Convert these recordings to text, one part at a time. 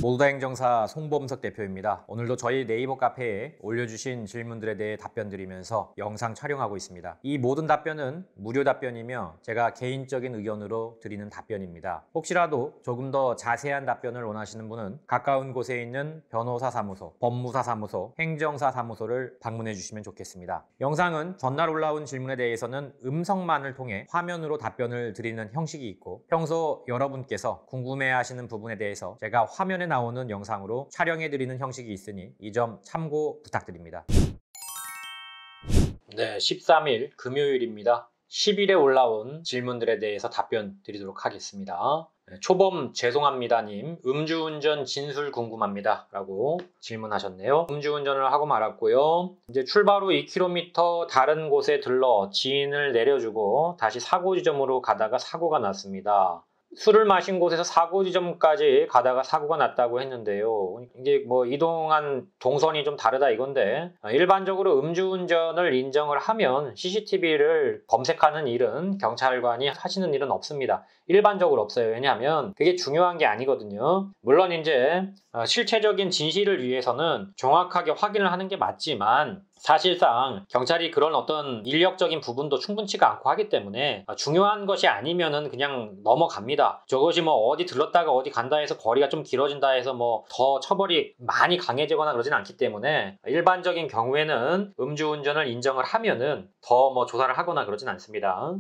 모두다 행정사 송범석 대표입니다. 오늘도 저희 네이버 카페에 올려주신 질문들에 대해 답변 드리면서 영상 촬영하고 있습니다. 이 모든 답변은 무료 답변이며 제가 개인적인 의견으로 드리는 답변입니다. 혹시라도 조금 더 자세한 답변을 원하시는 분은 가까운 곳에 있는 변호사 사무소, 법무사 사무소, 행정사 사무소를 방문해 주시면 좋겠습니다. 영상은 전날 올라온 질문에 대해서는 음성만을 통해 화면으로 답변을 드리는 형식이 있고, 평소 여러분께서 궁금해하시는 부분에 대해서 제가 화면에 나오는 영상으로 촬영해드리는 형식이 있으니 이 점 참고 부탁드립니다. 네, 13일 금요일입니다. 10일에 올라온 질문들에 대해서 답변 드리도록 하겠습니다. 초범 죄송합니다님, 음주운전 진술 궁금합니다 라고 질문하셨네요. 음주운전을 하고 말았고요. 이제 출발 후 2km 다른 곳에 들러 지인을 내려주고 다시 사고 지점으로 가다가 사고가 났습니다. 술을 마신 곳에서 사고 지점까지 가다가 사고가 났다고 했는데요. 이게 뭐 이동한 동선이 좀 다르다 이건데, 일반적으로 음주운전을 인정을 하면 CCTV를 검색하는 일은 경찰관이 하시는 일은 없습니다. 일반적으로 없어요. 왜냐하면 그게 중요한 게 아니거든요. 물론 이제 실체적인 진실을 위해서는 정확하게 확인을 하는 게 맞지만, 사실상 경찰이 그런 어떤 인력적인 부분도 충분치가 않고 하기 때문에 중요한 것이 아니면은 그냥 넘어갑니다. 저것이 뭐 어디 들렀다가 어디 간다 해서 거리가 좀 길어진다 해서 뭐 더 처벌이 많이 강해지거나 그러진 않기 때문에 일반적인 경우에는 음주운전을 인정을 하면은 더 뭐 조사를 하거나 그러진 않습니다.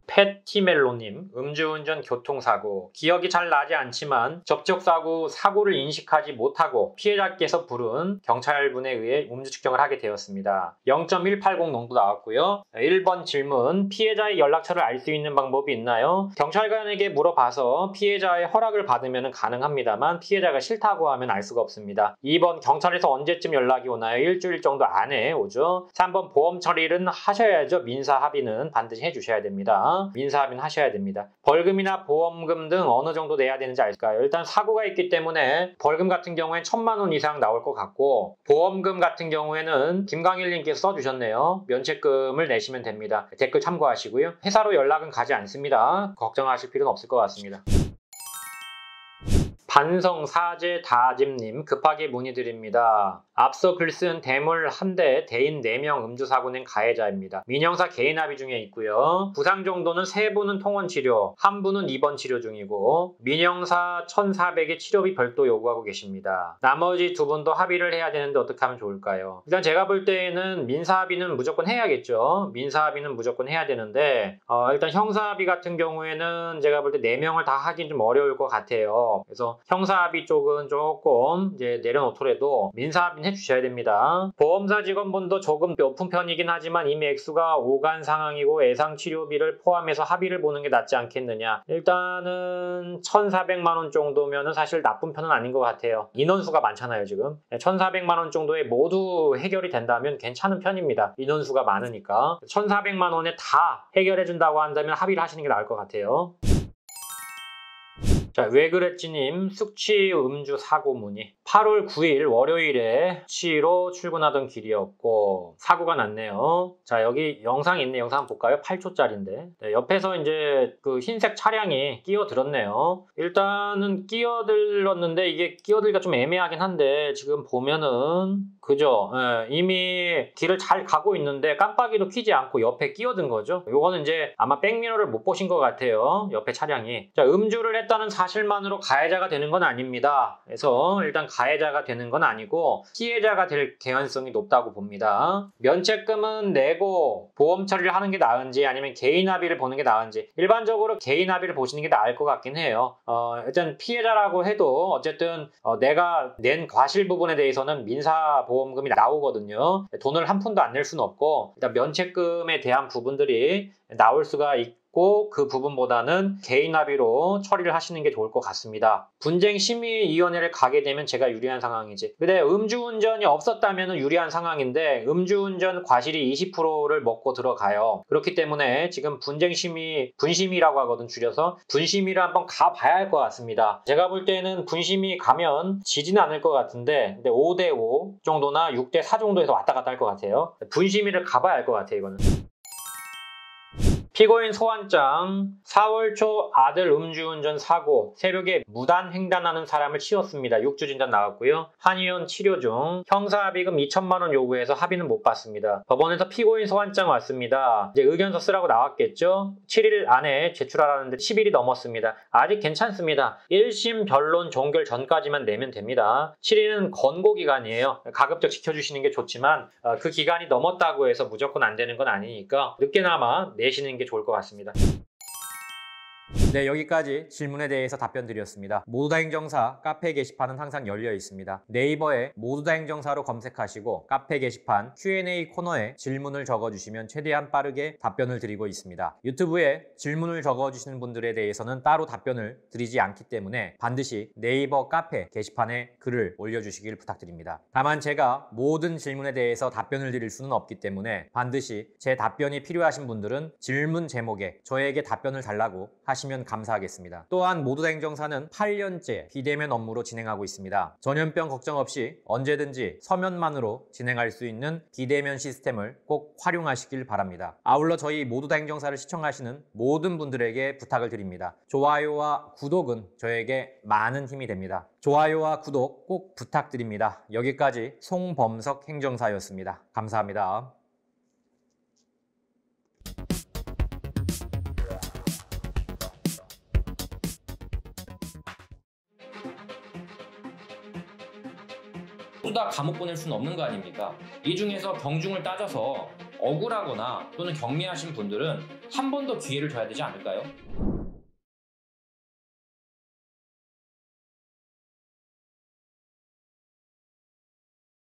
패티멜로님, 음주운전 교통사고, 기억이 잘 나지 않지만 접촉사고 사고를 인식하지 못하고 피해자께서 부른 경찰분에 의해 음주 측정을 하게 되었습니다. 0.180 농도 나왔고요. 1번 질문, 피해자의 연락처를 알 수 있는 방법이 있나요? 경찰관에게 물어봐서 피해자의 허락을 받으면 가능합니다만 피해자가 싫다고 하면 알 수가 없습니다. 2번, 경찰에서 언제쯤 연락이 오나요? 일주일 정도 안에 오죠. 3번, 보험 처리는 하셔야죠. 민사 합의는 반드시 해주셔야 됩니다. 민사 합의는 하셔야 됩니다. 벌금이나 보험금 등 어느 정도 내야 되는지 알까요? 일단 사고가 있기 때문에 벌금 같은 경우엔 1,000만 원 이상 나올 것 같고, 보험금 같은 경우에는 김광일님께서 써주셨네요. 면책금을 내시면 됩니다. 댓글 참고하시고요. 회사로 연락은 가지 않습니다. 걱정하실 필요는 없을 것 같습니다. 반성사제 다짐님, 급하게 문의드립니다. 앞서 글쓴 대물 1대, 대인 4명 음주사고 낸 가해자입니다. 민형사 개인합의 중에 있고요. 부상 정도는 3분은 통원치료, 1분은 입원 치료 중이고, 민형사 1,400의 치료비 별도 요구하고 계십니다. 나머지 2분도 합의를 해야 되는데 어떻게 하면 좋을까요? 일단 제가 볼 때에는 민사합의는 무조건 해야겠죠. 민사합의는 무조건 해야 되는데, 일단 형사합의 같은 경우에는 제가 볼 때 4명을 다 하긴 좀 어려울 것 같아요. 그래서 형사합의 쪽은 조금 이제 내려놓더라도 민사합의는 해주셔야 됩니다. 보험사 직원분도 조금 높은 편이긴 하지만 이미 액수가 오간 상황이고 예상치료비를 포함해서 합의를 보는 게 낫지 않겠느냐. 일단은 1,400만 원 정도면은 사실 나쁜 편은 아닌 것 같아요. 인원수가 많잖아요 지금. 1,400만 원 정도에 모두 해결이 된다면 괜찮은 편입니다. 인원수가 많으니까. 1,400만 원에 다 해결해 준다고 한다면 합의를 하시는 게 나을 것 같아요. 자, 왜 그랬지님, 숙취 음주 사고 문의. 8월 9일 월요일에 숙취로 출근하던 길이었고 사고가 났네요. 자, 여기 영상이 있네. 영상 한번 볼까요? 8초짜리인데. 네, 옆에서 이제 그 흰색 차량이 끼어들었네요. 일단은 끼어들었는데 이게 끼어들기가 좀 애매하긴 한데 지금 보면은 그죠? 예, 이미 길을 잘 가고 있는데 깜빡이도 켜지 않고 옆에 끼어든 거죠. 요거는 이제 아마 백미러를 못 보신 것 같아요. 옆에 차량이. 자, 음주를 했다는 사실만으로 가해자가 되는 건 아닙니다. 그래서 일단 가해자가 되는 건 아니고 피해자가 될 개연성이 높다고 봅니다. 면책금은 내고 보험 처리를 하는 게 나은지 아니면 개인 합의를 보는 게 나은지, 일반적으로 개인 합의를 보시는 게 나을 것 같긴 해요. 일단 피해자라고 해도 어쨌든 내가 낸 과실 부분에 대해서는 민사 보험금이 나오거든요. 돈을 한 푼도 안 낼 수는 없고 일단 면책금에 대한 부분들이 나올 수가 있고, 그 부분보다는 개인 합의로 처리를 하시는 게 좋을 것 같습니다. 분쟁심의위원회를 가게 되면 제가 유리한 상황이지. 근데 음주운전이 없었다면 유리한 상황인데 음주운전 과실이 20%를 먹고 들어가요. 그렇기 때문에 지금 분심이라고 하거든, 줄여서. 분심위를 한번 가봐야 할 것 같습니다. 제가 볼 때는 분심위 가면 지지는 않을 것 같은데, 근데 5대5 정도나 6대4 정도에서 왔다 갔다 할 것 같아요. 분심위를 가봐야 할 것 같아요, 이거는. 피고인 소환장 4월 초 아들 음주운전 사고 새벽에 무단 횡단하는 사람을 치웠습니다. 6주 진단 나왔고요. 한의원 치료 중 형사합의금 2천만 원 요구해서 합의는 못 받습니다. 법원에서 피고인 소환장 왔습니다. 이제 의견서 쓰라고 나왔겠죠. 7일 안에 제출하라는데 10일이 넘었습니다. 아직 괜찮습니다. 1심 변론 종결 전까지만 내면 됩니다. 7일은 권고 기간이에요. 가급적 지켜주시는 게 좋지만 그 기간이 넘었다고 해서 무조건 안 되는 건 아니니까 늦게나마 내시는 게 좋을 것 같습니다. 네, 여기까지 질문에 대해서 답변 드렸습니다. 모두다 행정사 카페 게시판은 항상 열려 있습니다. 네이버에 모두다 행정사로 검색하시고 카페 게시판 Q&A 코너에 질문을 적어주시면 최대한 빠르게 답변을 드리고 있습니다. 유튜브에 질문을 적어주시는 분들에 대해서는 따로 답변을 드리지 않기 때문에 반드시 네이버 카페 게시판에 글을 올려주시길 부탁드립니다. 다만 제가 모든 질문에 대해서 답변을 드릴 수는 없기 때문에 반드시 제 답변이 필요하신 분들은 질문 제목에 저에게 답변을 달라고 하시면 감사하겠습니다. 또한 모두다 행정사는 8년째 비대면 업무로 진행하고 있습니다. 전염병 걱정 없이 언제든지 서면만으로 진행할 수 있는 비대면 시스템을 꼭 활용하시길 바랍니다. 아울러 저희 모두다 행정사를 시청하시는 모든 분들에게 부탁을 드립니다. 좋아요와 구독은 저에게 많은 힘이 됩니다. 좋아요와 구독 꼭 부탁드립니다. 여기까지 송범석 행정사였습니다. 감사합니다. 모두 다 감옥 보낼 수는 없는 거 아닙니까? 이 중에서 경중을 따져서 억울하거나 또는 경미하신 분들은 한 번 더 기회를 줘야 되지 않을까요?